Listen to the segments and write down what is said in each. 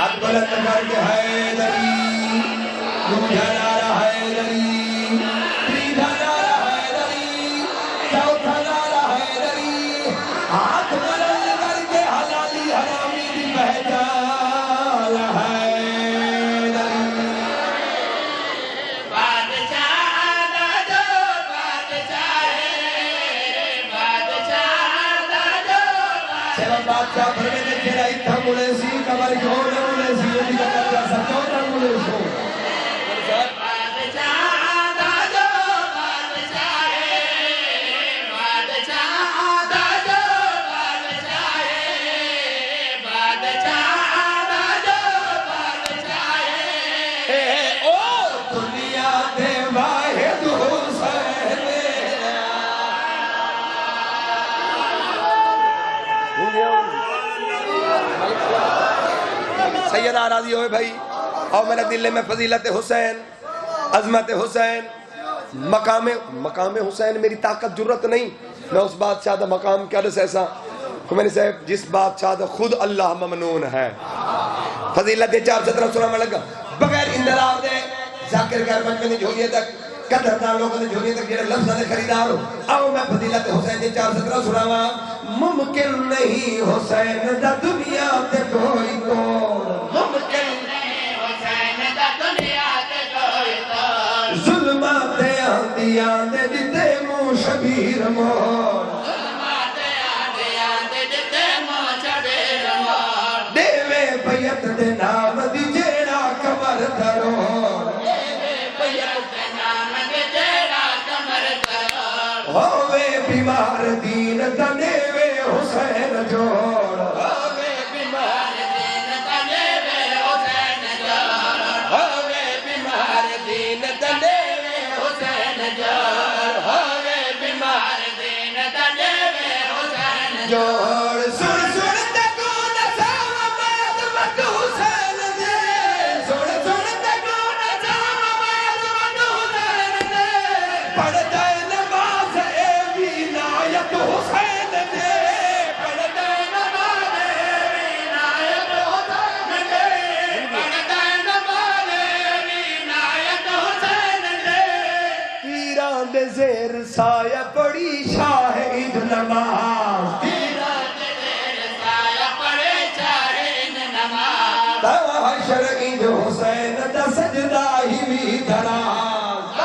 ہاتھ بلند کر کے حیدری دوجا نعرہ حیدری تیجا نعرہ حیدری چوتھا نعرہ حیدری ہاتھ بلند کر کے حلالی حرامی دی پہچان حیدری بادشاہ دا جو بادشاہ ہے بادشاہ دا جو سیوا بادشاہ بھرمے دے تیرا اتھا ملے سی کمر کیوں نہ ملے سی یہ بھی کہتا ہے سچوں نہ ملے سو بادشاہ دا جو بادشاہ ہے بادشاہ دا جو بادشاہ ہے بادشاہ دا جو بادشاہ ہے او دنیا دے واحد حسین سید آرازی ہوئے بھائی اور میرے دل میں فضیلت حسین عظمت حسین مقام حسین میری طاقت جرت نہیں میں اس بادشاہ دا مقام کیا رس ایسا کہ میں نے صاحب جس بادشاہ دا خود اللہ ممنون ہے فضیلت 417 سورہ میں لگا بغیر اندرار دے ذاکر گھر مجمع نے جھولیے تک قدردان لوگوں نے جھولیے تک جنہیں لفظہ نے خریدار ہو آؤ میں فضیلت حسین 417 سورہ میں ممکن نہیں حسین دا دنیا تے کوئی توڑ ممکن حسین دا دنیا تے کوئی توڑ ظلمات آندیاں دے دیتے منہ شبیر موڑ ظلمات آندیاں دے دیتے منہ شبیر موڑ دیوے بیعت دے نام دی جیڑا کمر دروڑ دیوے بیعت دے نام دی جیڑا کمر دروڑ ہووے بیمار دین دا دیوے حسین جوڑ ہووے بیمار دین دا دیوے حسین جوڑ ہووے بیمار دین دا دیوے حسین جوڑ ہووے بیمار دین دا دیوے حسین جوڑ سن سن تکو نسام مات مت حسین دے سن سن تکو نسام مات مت حسین دے پڑھ جائے نماز اے ولایت حسین دے پڑھ جائے نماز اے عنایت حسین دے پڑھتا نماز عنایت حسین دے پیران دے زیر سایہ پڑی شاہ عید نماز سایہ پڑے چاہین نماز دا حشر عید حسین دا سجدہ ہی بھی دراز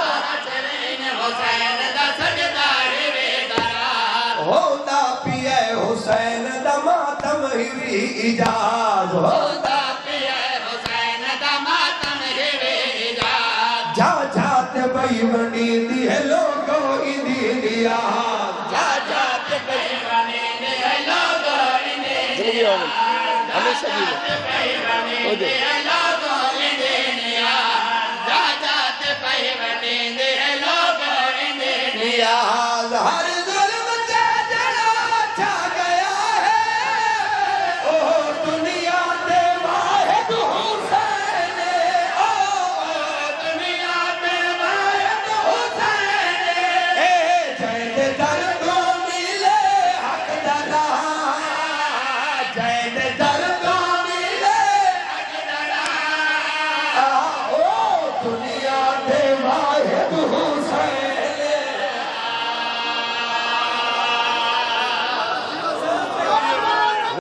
چرین حسین دا سجدار وے دراز ہوتا پیے حسین دا ماتم ہی بھی اجاز ہوتا پیے حسین دا ماتم وے اجاز جا جاتے بھائی منی دی ہے لوگوں اندی نیاز جا جاتے بیوانے دے لوگوں اندے ہمیشہ بیوانے دے لوگوں اندے جا جاتے بیوانے دے لوگوں اندے نیاز ہر ظلم سے جڑا چھا گیا ہے او دنیا دے واحد حسین او دنیا میں واحد حسین اے جید در کو ملے حق درا جید در